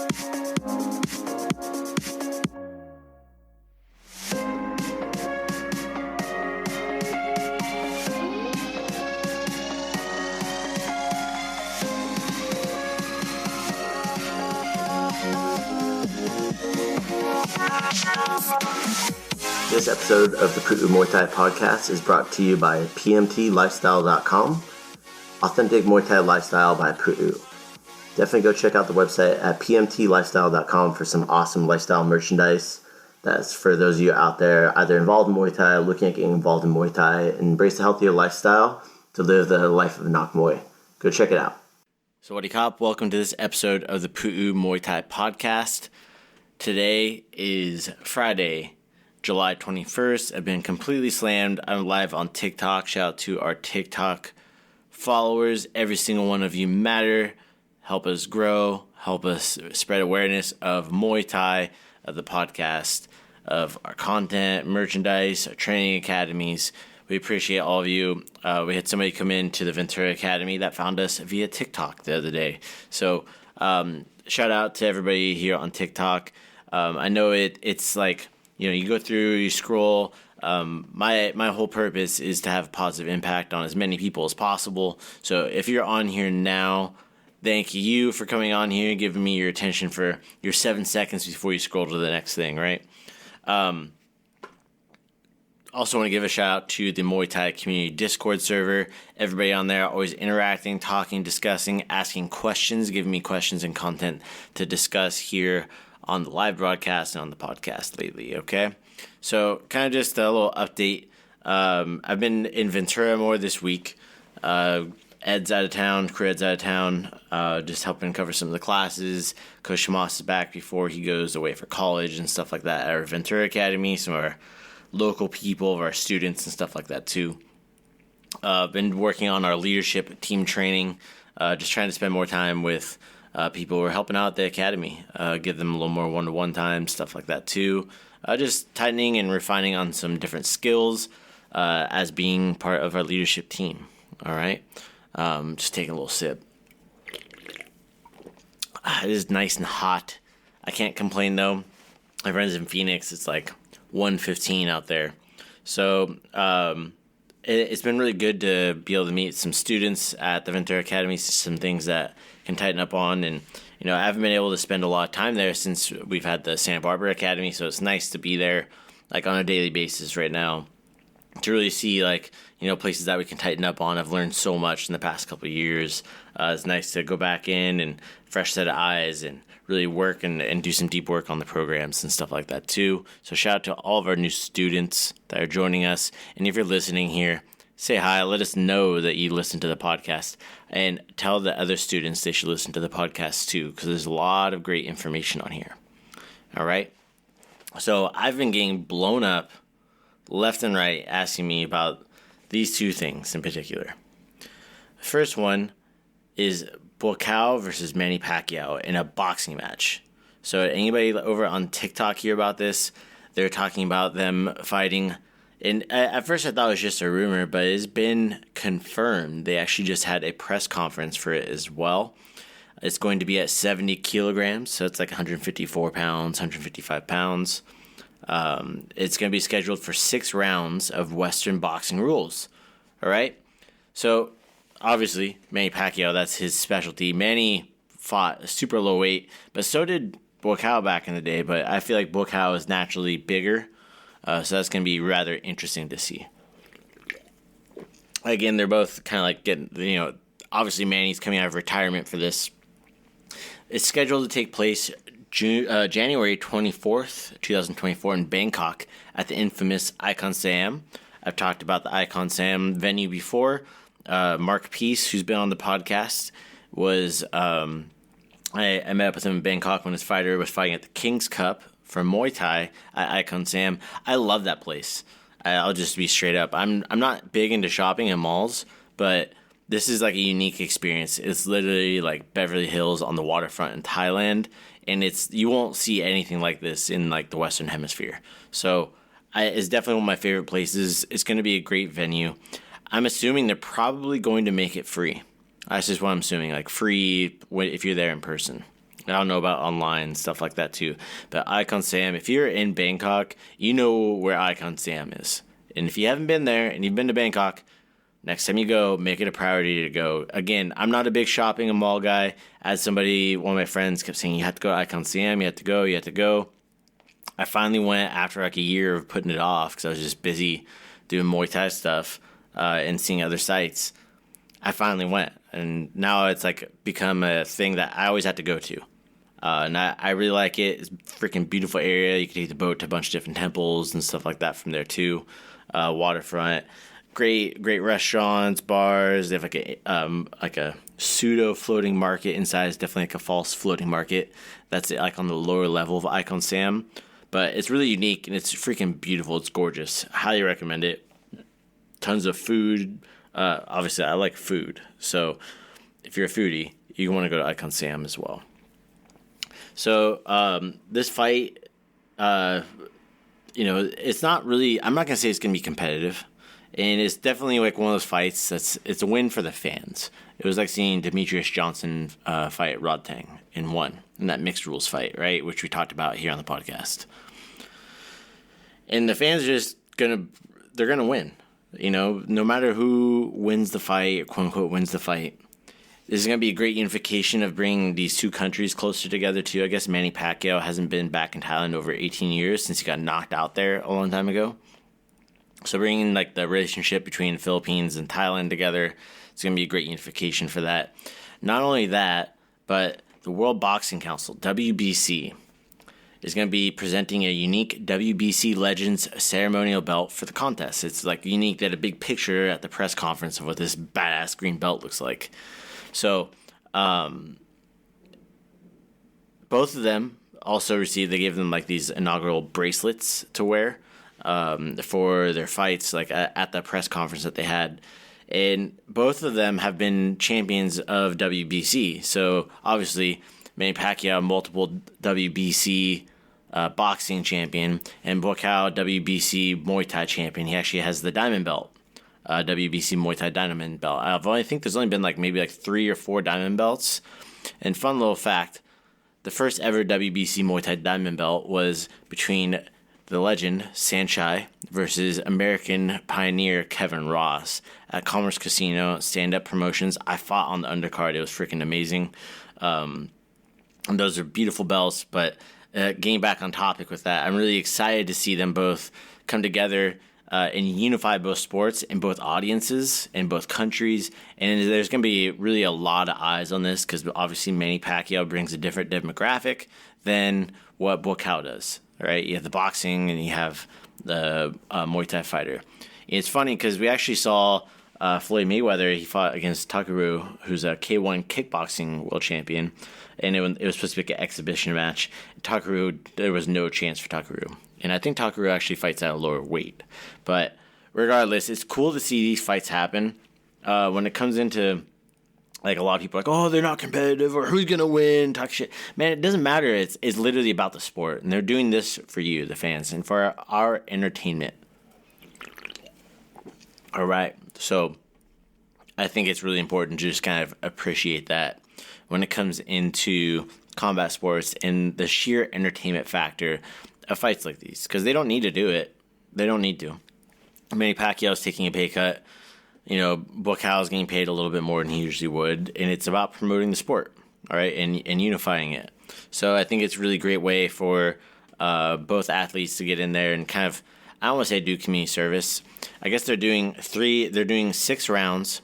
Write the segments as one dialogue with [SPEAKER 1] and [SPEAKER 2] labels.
[SPEAKER 1] This episode of the Buakaw Muay Thai podcast is brought to you by pmtlifestyle.com, authentic Muay Thai lifestyle by Buakaw. Definitely go check out the website at pmtlifestyle.com for some awesome lifestyle merchandise. That's for those of you out there either involved in Muay Thai, looking at getting involved in Muay Thai, and embrace a healthier lifestyle to live the life of a Nak Muay. Go check it out.
[SPEAKER 2] So what cop? Welcome to this episode of the Buakaw Muay Thai podcast. Today is Friday, July 21st. I've been completely slammed. I'm live on TikTok. Shout out to our TikTok followers. Every single one of you matter. Help us grow. Help us spread awareness of Muay Thai, of the podcast, of our content, merchandise, our training academies. We appreciate all of you. We had somebody come in to the Ventura Academy that found us via TikTok the other day. So shout out to everybody here on TikTok. I know it's like, you know, you go through, you scroll. My whole purpose is to have a positive impact on as many people as possible. So if you're on here now, thank you for coming on here and giving me your attention for your 7 seconds before you scroll to the next thing, right? Also want to give a shout out to the Muay Thai community Discord server. Everybody on there always interacting, talking, discussing, asking questions, giving me questions and content to discuss here on the live broadcast and on the podcast lately, okay? So kind of just a little update. I've been in Ventura more this week. Ed's out of town, Ed's out of town, just helping cover some of the classes. Coach Shamas is back before he goes away for college and stuff like that at our Ventura Academy. Some of our local people, of our students and stuff like that too. Been working on our leadership team training, just trying to spend more time with people who are helping out at the academy, give them a little more one-to-one time, stuff like that too. Just tightening and refining on some different skills as being part of our leadership team. All right, just taking a little sip. It is nice and hot. I can't complain though. My friend's in Phoenix. It's like 1:15 out there, so it's been really good to be able to meet some students at the Ventura Academy. Some things that can tighten up on, and you know, I haven't been able to spend a lot of time there since we've had the Santa Barbara Academy, so it's nice to be there like on a daily basis right now to really see, like, you know, places that we can tighten up on. I've learned so much in the past couple of years. It's nice to go back in and fresh set of eyes and really work and do some deep work on the programs and stuff like that too. So shout out to all of our new students that are joining us, and if you're listening here, say hi. Let us know that you listen to the podcast, and tell the other students they should listen to the podcast too, because there's a lot of great information on here. All right. So I've been getting blown up left and right asking me about these two things in particular. The first one is Buakaw versus Manny Paquiao in a boxing match. So anybody over on TikTok hear about this? They're talking about them fighting. And at first I thought it was just a rumor, but it's been confirmed. They actually just had a press conference for it as well. It's going to be at 70 kilograms, so it's like 154 pounds, 155 pounds. It's going to be scheduled for 6 rounds of Western boxing rules. All right? So, obviously, Manny Paquiao, that's his specialty. Manny fought a super low weight, but so did Buakaw back in the day, but I feel like Buakaw is naturally bigger. So that's going to be rather interesting to see. Again, they're both kind of like getting, you know, obviously Manny's coming out of retirement for this. It's scheduled to take place January 24th, 2024 in Bangkok at the infamous ICON SIAM. I've talked about the ICON SIAM venue before. Mark Peace, who's been on the podcast, was I met up with him in Bangkok when his fighter was fighting at the King's Cup for Muay Thai at ICON SIAM. I love that place. I'll just be straight up. I'm not big into shopping in malls, but this is like a unique experience. It's literally like Beverly Hills on the waterfront in Thailand, and you won't see anything like this in like the Western Hemisphere. So it's definitely one of my favorite places. It's going to be a great venue. I'm assuming they're probably going to make it free. That's just what I'm assuming, like free if you're there in person. I don't know about online stuff like that too. But ICON SIAM, if you're in Bangkok, you know where ICON SIAM is. And if you haven't been there and you've been to Bangkok, next time you go, make it a priority to go. Again, I'm not a big shopping and mall guy. As somebody, one of my friends kept saying, you have to go to ICON SIAM, you have to go. I finally went after like a year of putting it off because I was just busy doing Muay Thai stuff and seeing other sites. I finally went, and now it's like become a thing that I always have to go to. And I really like it. It's a freaking beautiful area. You can take the boat to a bunch of different temples and stuff like that from there too. Waterfront, great restaurants, bars. They have like a pseudo floating market inside. It's definitely like a false floating market. That's like on the lower level of ICON SIAM, but it's really unique and it's freaking beautiful. It's gorgeous. Highly recommend it. Tons of food. Obviously, I like food, so if you're a foodie, you want to go to ICON SIAM as well. So this fight, it's not really. I'm not gonna say it's gonna be competitive, and it's definitely like one of those fights it's a win for the fans. It was like seeing Demetrius Johnson fight Rodtang in that mixed rules fight, right, which we talked about here on the podcast. And the fans are just they're gonna win. No matter who wins the fight, quote unquote, wins the fight, this is going to be a great unification of bringing these two countries closer together, too. I guess Manny Paquiao hasn't been back in Thailand over 18 years since he got knocked out there a long time ago. So bringing like the relationship between the Philippines and Thailand together, it's going to be a great unification for that. Not only that, but the World Boxing Council, WBC, is going to be presenting a unique WBC Legends ceremonial belt for the contest. It's like unique. They had a big picture at the press conference of what this badass green belt looks like. So both of them also they gave them like these inaugural bracelets to wear for their fights, like at the press conference that they had. And both of them have been champions of WBC. So obviously, Manny Paquiao, multiple WBC boxing champion, and Buakaw, WBC Muay Thai champion. He actually has the diamond belt, WBC Muay Thai diamond belt. I think there's only been maybe 3 or 4 diamond belts. And fun little fact, the first ever WBC Muay Thai diamond belt was between the legend Saenchai versus American pioneer Kevin Ross at Commerce Casino stand-up promotions. I fought on the undercard. It was freaking amazing. And those are beautiful belts, but getting back on topic with that, I'm really excited to see them both come together and unify both sports and both audiences in both countries. And there's going to be really a lot of eyes on this because obviously Manny Paquiao brings a different demographic than what Buakaw does, right? You have the boxing and you have the Muay Thai fighter. And it's funny because we actually saw Floyd Mayweather. He fought against Takeru, who's a K1 kickboxing world champion. And it was supposed to be like an exhibition match. Takeru, there was no chance for Takeru. And I think Takeru actually fights at a lower weight. But regardless, it's cool to see these fights happen. When it comes into, a lot of people are like, oh, they're not competitive, or who's going to win, talk shit. Man, it doesn't matter. It's literally about the sport. And they're doing this for you, the fans, and for our entertainment. All right. So I think it's really important to just kind of appreciate that when it comes into combat sports and the sheer entertainment factor of fights like these, because they don't need to do it. They don't need to. Manny Pacquiao's taking a pay cut. Buakaw's getting paid a little bit more than he usually would, and it's about promoting the sport, all right, and unifying it. So I think it's a really great way for both athletes to get in there and kind of, I don't want to say do community service. I guess they're doing 6 rounds,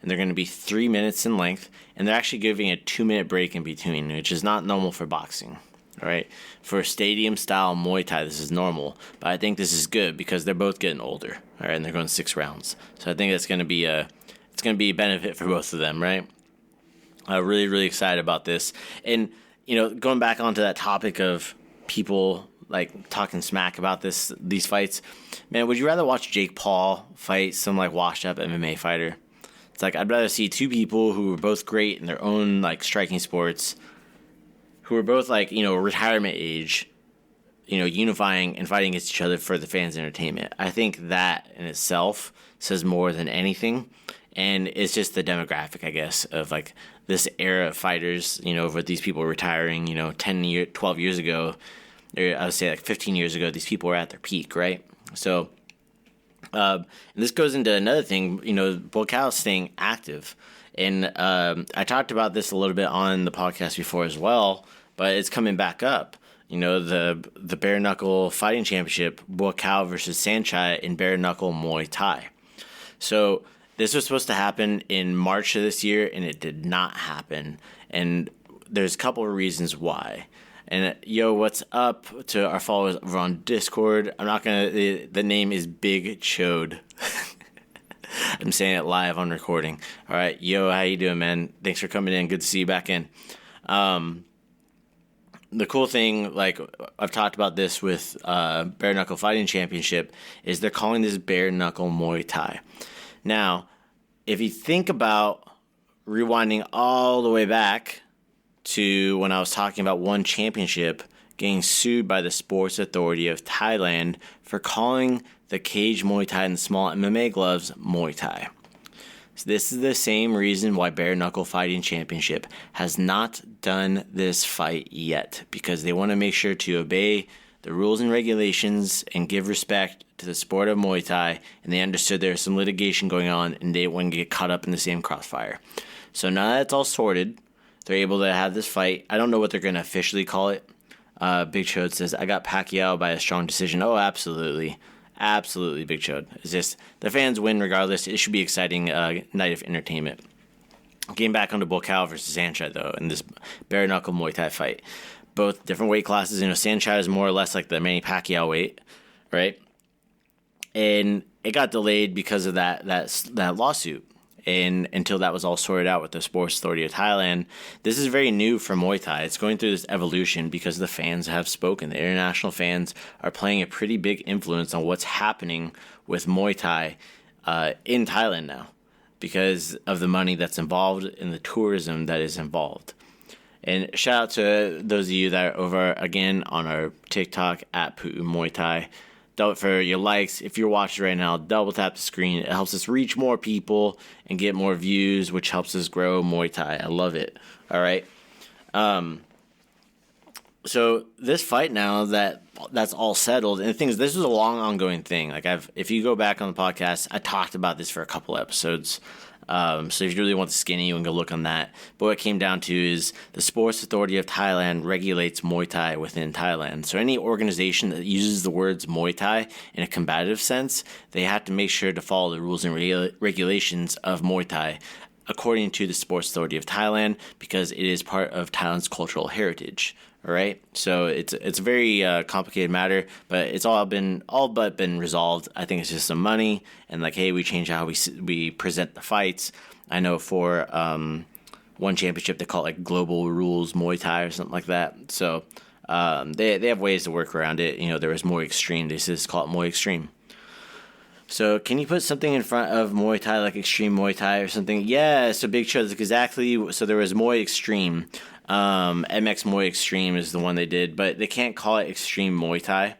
[SPEAKER 2] and they're going to be 3 minutes in length, and they're actually giving a 2-minute break in between, which is not normal for boxing. All right, for stadium-style Muay Thai, this is normal, but I think this is good because they're both getting older. All right, and they're going 6 rounds, so I think it's going to be a benefit for both of them, right? Really, really excited about this, and going back onto that topic of people talking smack about these fights, man, would you rather watch Jake Paul fight some washed-up MMA fighter? It's I'd rather see 2 people who are both great in their own striking sports, who are both retirement age, unifying and fighting against each other for the fans' entertainment. I think that in itself says more than anything. And it's just the demographic, I guess, of like this era of fighters, with these people retiring, 12 years ago, or I would say like 15 years ago, these people were at their peak, right? So, and this goes into another thing, Buakaw staying active. And I talked about this a little bit on the podcast before as well, but it's coming back up. The bare knuckle fighting championship, Buakaw versus Saenchai in bare knuckle Muay Thai. So this was supposed to happen in March of this year, and it did not happen. And there's a couple of reasons why. And what's up to our followers over on Discord? I'm not gonna. The name is Big Chode. I'm saying it live on recording. All right, how you doing, man? Thanks for coming in. Good to see you back in. The cool thing, like I've talked about this with Bare Knuckle Fighting Championship, is they're calling this Bare Knuckle Muay Thai. Now, if you think about rewinding all the way back to when I was talking about one championship getting sued by the Sports Authority of Thailand for calling the cage Muay Thai and the small MMA gloves Muay Thai. So this is the same reason why Bare Knuckle Fighting Championship has not done this fight yet, because they want to make sure to obey the rules and regulations and give respect to the sport of Muay Thai, and they understood there's some litigation going on and they wouldn't get caught up in the same crossfire. So now that it's all sorted, they're able to have this fight. I don't know what they're going to officially call it. Big Chode says, I got Paquiao by a strong decision. Oh, absolutely. Absolutely, Big Chode. It's just the fans win regardless. It should be exciting night of entertainment. Getting back onto Buakaw versus Saenchai, though, in this bare knuckle Muay Thai fight. Both different weight classes. Saenchai is more or less like the Manny Paquiao weight, right? And it got delayed because of that lawsuit. And until that was all sorted out with the Sports Authority of Thailand, this is very new for Muay Thai. It's going through this evolution because the fans have spoken. The international fans are playing a pretty big influence on what's happening with Muay Thai in Thailand now, because of the money that's involved and the tourism that is involved. And shout out to those of you that are over again on our TikTok at Pu'u Muay Thai. For your likes, if you're watching right now, double tap the screen. It helps us reach more people and get more views, which helps us grow Muay Thai. I love it. All right. So this fight now that's all settled, and the thing is, this was a long ongoing thing. Like if you go back on the podcast, I talked about this for a couple episodes. So if you really want the skinny, you can go look on that. But what it came down to is the Sports Authority of Thailand regulates Muay Thai within Thailand. So any organization that uses the words Muay Thai in a combative sense, they have to make sure to follow the rules and regulations of Muay Thai according to the Sports Authority of Thailand, because it is part of Thailand's cultural heritage. All right, so it's a very complicated matter, but it's all but been resolved. I think it's just some money and like, hey, we change how we present the fights. I know for one championship they call it like Global Rules Muay Thai or something like that. So they have ways to work around it. There was Muay Extreme. They just call it Muay Extreme. So can you put something in front of Muay Thai like Extreme Muay Thai or something? Yeah. So Big Show, exactly. So there was Muay Extreme. MX Muay Extreme is the one they did, but they can't call it Extreme Muay Thai.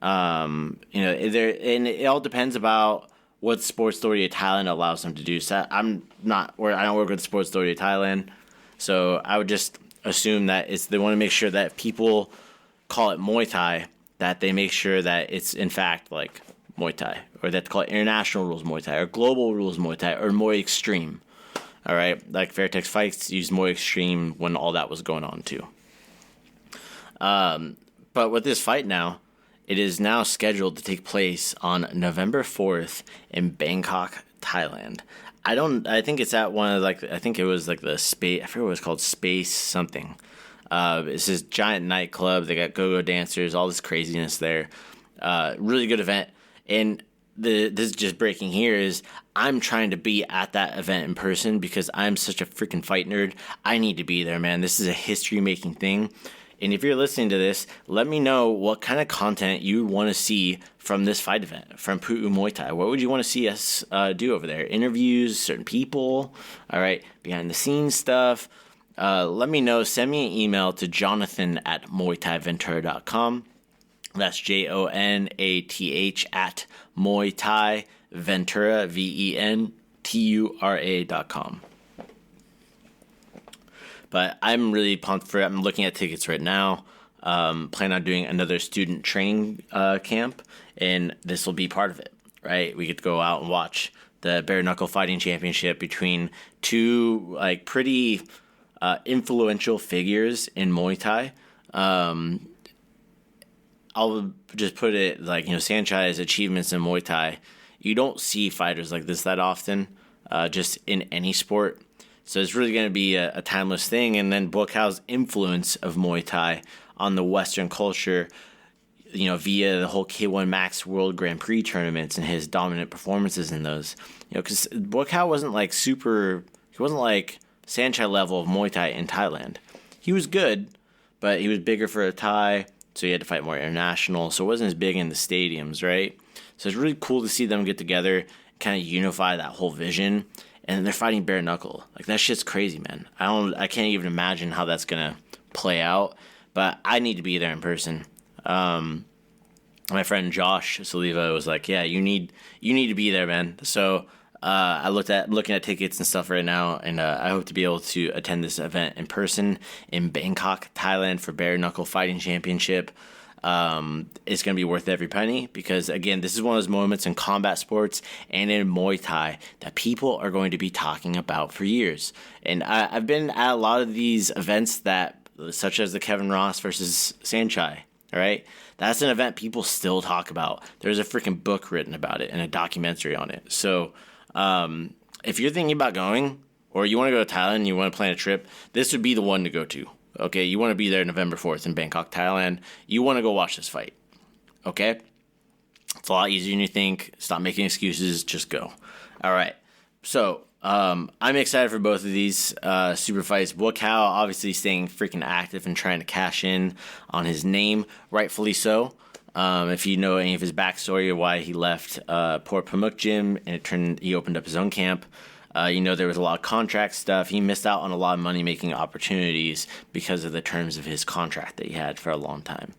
[SPEAKER 2] And it all depends about what the Sports Authority of Thailand allows them to do. So I don't work with the Sports Authority of Thailand, so I would just assume that they want to make sure that if people call it Muay Thai, that they make sure that it's in fact like Muay Thai, or that they call it International Rules Muay Thai, or Global Rules Muay Thai, or Muay Extreme. All right, like Fairtex Fights used Muay Extreme when all that was going on too. But with this fight now, it is now scheduled to take place on November 4th in Bangkok, Thailand. I think it's at one of I think it was like the Space, I forget what it was called, Space something. It's this giant nightclub. They got go-go dancers, all this craziness there. Really good event. And this is just breaking here is I'm trying to be at that event in person because I'm such a freaking fight nerd. I need to be there, man. This is a history-making thing. And if you're listening to this, let me know what kind of content you want to see from this fight event, from Pu'u Muay Thai. What would you want to see us do over there? Interviews, certain people, all right, behind-the-scenes stuff. Let me know. Send me an email to jonathan@muaythaiventura.com. That's JONATH @Muay Thai Ventura, VENTURA.com. TURA.com. But I'm really pumped for it. I'm looking at tickets right now. Plan on doing another student training camp, and this will be part of it, right? We get to go out and watch the bare knuckle fighting championship between two like pretty influential figures in Muay Thai. I'll just put it like, Saenchai's achievements in Muay Thai. You don't see fighters like this that often, just in any sport. So it's really going to be a timeless thing. And then Buakaw's influence of Muay Thai on the Western culture, via the whole K1 Max World Grand Prix tournaments and his dominant performances in those. Because Buakaw wasn't like he wasn't like Saenchai level of Muay Thai in Thailand. He was good, but he was bigger for a Thai, so he had to fight more international. So it wasn't as big in the stadiums, right? So it's really cool to see them get together, kind of unify that whole vision. And they're fighting bare knuckle. Like, that shit's crazy, man. I can't even imagine how that's gonna play out. But I need to be there in person. My friend Josh Saliva was like, "Yeah, you need to be there, man." So I'm looking at tickets and stuff right now, and I hope to be able to attend this event in person in Bangkok, Thailand, for bare knuckle fighting championship. It's going to be worth every penny because, again, this is one of those moments in combat sports and in Muay Thai that people are going to be talking about for years. And I've been at a lot of these events such as the Kevin Ross versus Saenchai, all right? That's an event people still talk about. There's a freaking book written about it and a documentary on it. So if you're thinking about going, or you want to go to Thailand and you want to plan a trip, this would be the one to go to. Okay, you want to be there November 4th in Bangkok, Thailand. You want to go watch this fight. Okay? It's a lot easier than you think. Stop making excuses. Just go. All right. So, I'm excited for both of these super fights. Buakaw obviously staying freaking active and trying to cash in on his name, rightfully so. If you know any of his backstory or why he left Port Pamuk Gym and he opened up his own camp. There was a lot of contract stuff. He missed out on a lot of money-making opportunities because of the terms of his contract that he had for a long time.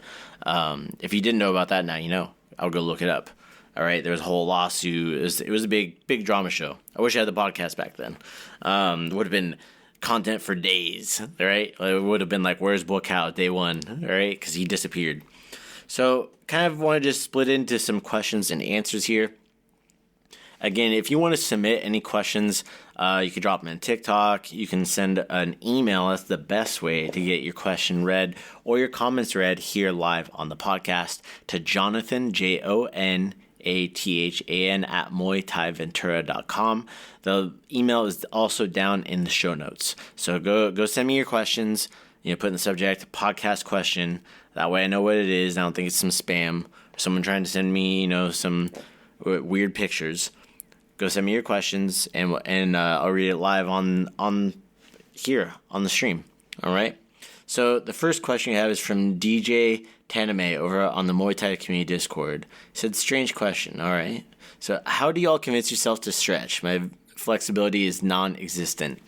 [SPEAKER 2] If you didn't know about that, now you know. I'll go look it up. All right, there was a whole lawsuit. It was a big drama show. I wish I had the podcast back then. It would have been content for days, all right? It would have been like, where's Buakaw, day one, all right? Because he disappeared. So kind of want to just split into some questions and answers here. Again, if you want to submit any questions, you can drop them in TikTok. You can send an email. That's the best way to get your question read or your comments read here live on the podcast to Jonathan, JONATHAN, at muaythaiventura.com. The email is also down in the show notes. So go send me your questions. Put in the subject, podcast question. That way I know what it is. I don't think it's some spam or someone trying to send me, some weird pictures. Go send me your questions, and I'll read it live on here on the stream. All right. So the first question you have is from DJ Taname over on the Muay Thai community Discord. He said, "Strange question." All right. So how do y'all convince yourself to stretch? My flexibility is non-existent.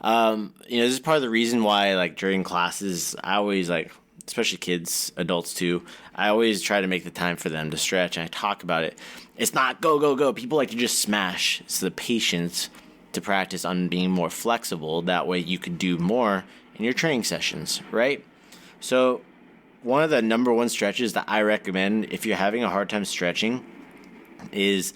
[SPEAKER 2] This is part of the reason why, like, during classes, I always, like, especially kids, adults too, I always try to make the time for them to stretch, and I talk about it. It's not go, go, go. People like to just smash. It's the patience to practice on being more flexible. That way you could do more in your training sessions, right? So one of the number one stretches that I recommend if you're having a hard time stretching it's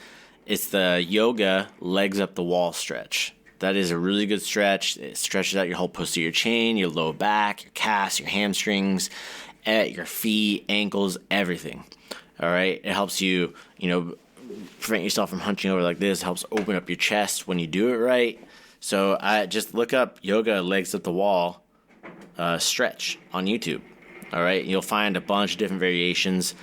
[SPEAKER 2] the yoga legs up the wall stretch. That is a really good stretch. It stretches out your whole posterior chain, your low back, your calves, your hamstrings, your feet, ankles, everything. All right? It helps you, prevent yourself from hunching over like this. It helps open up your chest when you do it right. So I just look up yoga legs up the wall stretch on YouTube. All right? You'll find a bunch of different variations.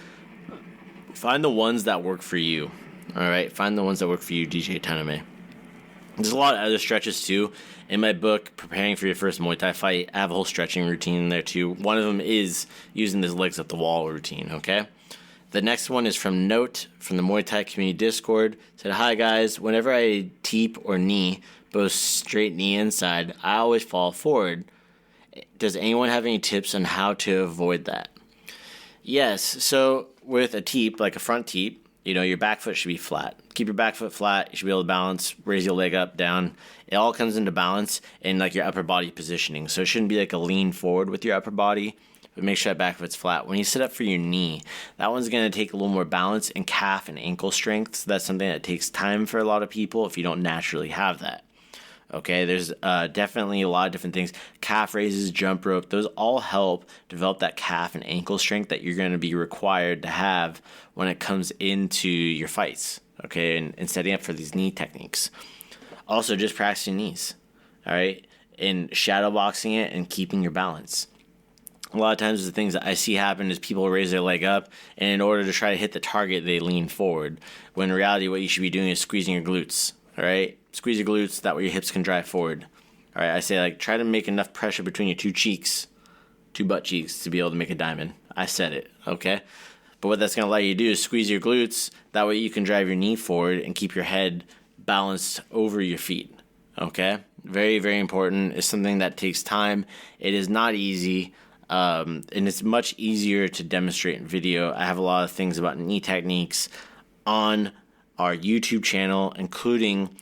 [SPEAKER 2] Find the ones that work for you. All right? Find the ones that work for you, DJ Taname. There's a lot of other stretches, too. In my book, Preparing for Your First Muay Thai Fight, I have a whole stretching routine in there, too. One of them is using this legs up the wall routine, okay? The next one is from Note, from the Muay Thai community Discord. It said, "Hi, guys. Whenever I teep or knee, both straight knee inside, I always fall forward. Does anyone have any tips on how to avoid that?" Yes, so with a teep, like a front teep, your back foot should be flat. Keep your back foot flat. You should be able to balance, raise your leg up, down. It all comes into balance in like your upper body positioning. So it shouldn't be like a lean forward with your upper body, but make sure that back foot's flat. When you sit up for your knee, that one's going to take a little more balance and calf and ankle strength. So that's something that takes time for a lot of people if you don't naturally have that. Okay, there's definitely a lot of different things. Calf raises, jump rope, those all help develop that calf and ankle strength that you're going to be required to have when it comes into your fights, okay, and setting up for these knee techniques. Also, just practicing knees, all right, and shadow boxing it and keeping your balance. A lot of times the things that I see happen is people raise their leg up, and in order to try to hit the target, they lean forward, when in reality what you should be doing is squeezing your glutes, all right? Squeeze your glutes, that way your hips can drive forward. All right, I say like try to make enough pressure between your two butt cheeks to be able to make a diamond. I said it, okay? But what that's going to allow you to do is squeeze your glutes, that way you can drive your knee forward and keep your head balanced over your feet, okay? Very, very important. It's something that takes time. It is not easy, and it's much easier to demonstrate in video. I have a lot of things about knee techniques on our YouTube channel, including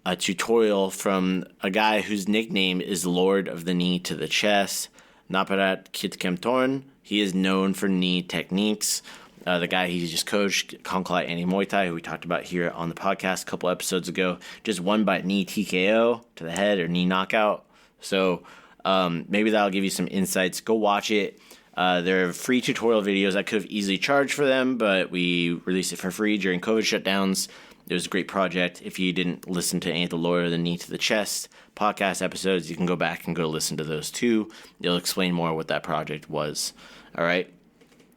[SPEAKER 2] a tutorial from a guy whose nickname is Lord of the Knee to the Chest, Naparat Kitkemtorn. He is known for knee techniques. The guy he just coached, Konkalai Andy Muay Thai, who we talked about here on the podcast a couple episodes ago, just won by knee TKO to the head or knee knockout. So maybe that'll give you some insights. Go watch it. There are free tutorial videos. I could have easily charged for them, but we released it for free during COVID shutdowns. It was a great project. If you didn't listen to any of the Lord of the Knee to the Chest podcast episodes, you can go back and go listen to those too. They'll explain more what that project was. All right.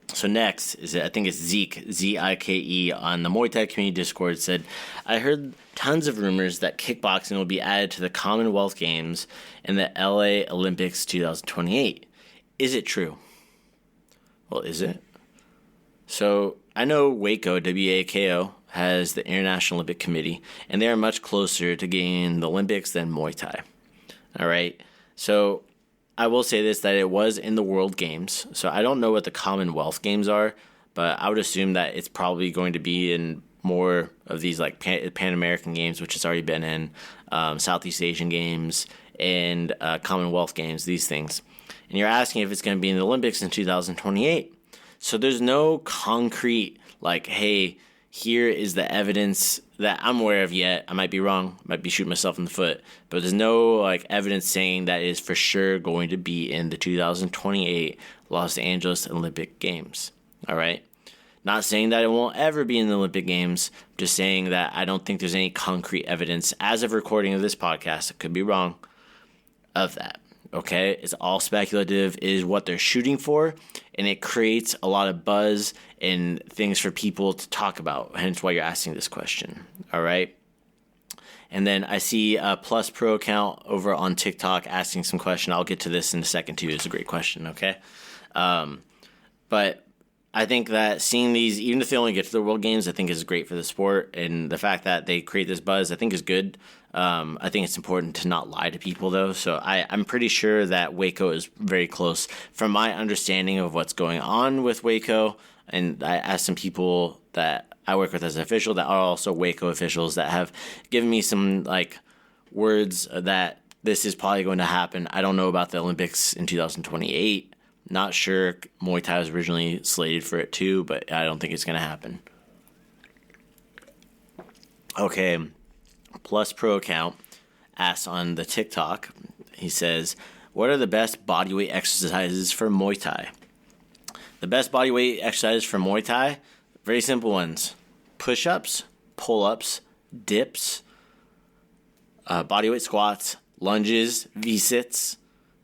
[SPEAKER 2] So next is, I think it's Zeke, Z-I-K-E, on the Muay Thai community Discord said, I heard tons of rumors that kickboxing will be added to the Commonwealth Games and the LA Olympics 2028. Is it true? Well, is it? So I know Waco, W-A-K-O, has the International Olympic Committee, and they are much closer to getting the Olympics than Muay Thai. All right. So I will say this, that it was in the World Games. So I don't know what the Commonwealth Games are, but I would assume that it's probably going to be in more of these like Pan American Games, which it's already been in, Southeast Asian Games, and Commonwealth Games, these things. And you're asking if it's going to be in the Olympics in 2028. So there's no concrete, like, hey, here is the evidence that I'm aware of yet. I might be wrong, might be shooting myself in the foot, but there's no like evidence saying that is for sure going to be in the 2028 Los Angeles Olympic Games. All right. Not saying that it won't ever be in the Olympic Games, just saying that I don't think there's any concrete evidence as of recording of this podcast, I could be wrong, of that. Okay, it's all speculative, it is what they're shooting for, and it creates a lot of buzz and things for people to talk about, hence why you're asking this question, all right? And then I see a Plus Pro account over on TikTok asking some question. I'll get to this in a second, too. It's a great question, okay? But I think that seeing these, even if they only get to the World Games, I think is great for the sport, and the fact that they create this buzz, I think is good. I think it's important to not lie to people, though. So I'm pretty sure that Waco is very close. From my understanding of what's going on with Waco, and I asked some people that I work with as an official that are also Waco officials that have given me some like words that this is probably going to happen. I don't know about the Olympics in 2028. Not sure. Muay Thai was originally slated for it too, but I don't think it's going to happen. Okay. Plus Pro account asks on the TikTok, he says, what are the best bodyweight exercises for Muay Thai? The best bodyweight exercises for Muay Thai, very simple ones. Push-ups, pull-ups, dips, bodyweight squats, lunges, V-sits,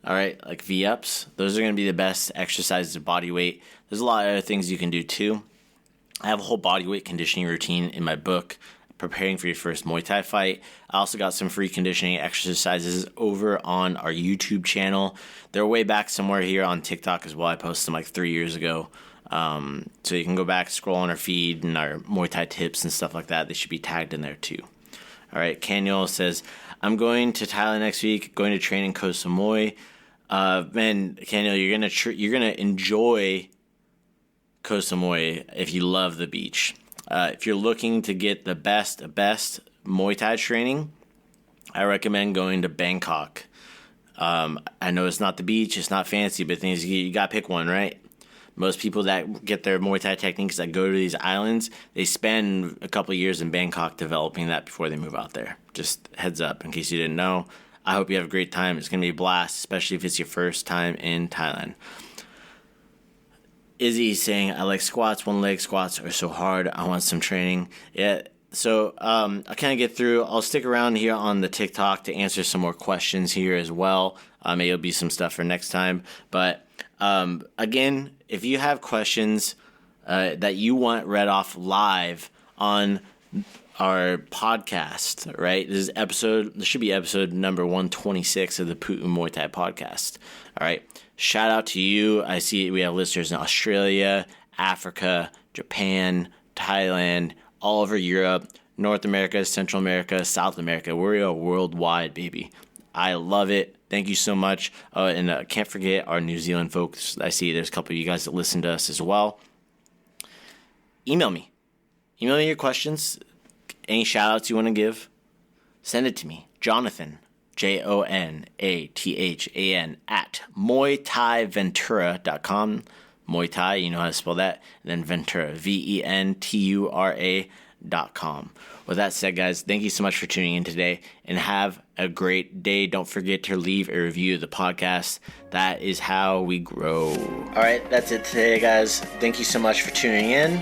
[SPEAKER 2] all right, like V-ups. Those are going to be the best exercises of bodyweight. There's a lot of other things you can do too. I have a whole bodyweight conditioning routine in my book, Preparing for Your First Muay Thai Fight. I also got some free conditioning exercises over on our YouTube channel. They're way back somewhere here on TikTok as well. I posted them like 3 years ago. So you can go back, scroll on our feed and our Muay Thai tips and stuff like that. They should be tagged in there too. All right, Kanyol says, I'm going to Thailand next week, going to train in Koh Samui. Man, Kanyol, you're gonna enjoy Koh Samui if you love the beach. If you're looking to get the best Muay Thai training, I recommend going to Bangkok. I know it's not the beach, it's not fancy, but things you got to pick one, right? Most people that get their Muay Thai techniques that go to these islands, they spend a couple of years in Bangkok developing that before they move out there. Just heads up in case you didn't know. I hope you have a great time. It's going to be a blast, especially if it's your first time in Thailand. Izzy's saying, I like squats. One leg squats are so hard. I want some training. Yeah. So I kind of get through. I'll stick around here on the TikTok to answer some more questions here as well. Maybe it'll be some stuff for next time. But again, if you have questions that you want read off live on our podcast, right? This should be episode number 126 of the Pu'u Muay Thai podcast. All right. Shout out to you. I see we have listeners in Australia, Africa, Japan, Thailand, all over Europe, North America, Central America, South America. We're worldwide, baby. I love it. Thank you so much. And can't forget our New Zealand folks. I see there's a couple of you guys that listen to us as well. Email me. Email me your questions. Any shout outs you want to give, send it to me. Jonathan, JONATHAN, at MuayThaiVentura.com. Muay Thai, you know how to spell that. And then Ventura, VENTURA.com. With that said, guys, thank you so much for tuning in today and have a great day. Don't forget to leave a review of the podcast. That is how we grow. All right, that's it today, guys. Thank you so much for tuning in.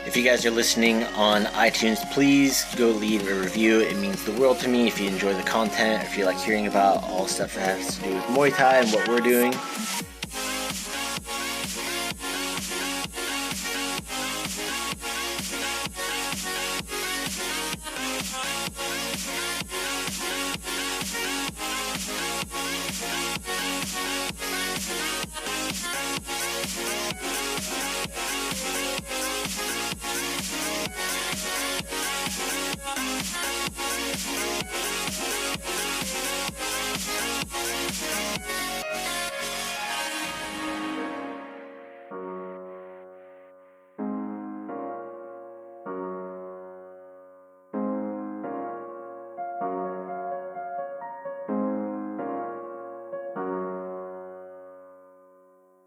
[SPEAKER 2] If you guys are listening on iTunes, please go leave a review. It means the world to me if you enjoy the content, if you like hearing about all stuff that has to do with Muay Thai and what we're doing.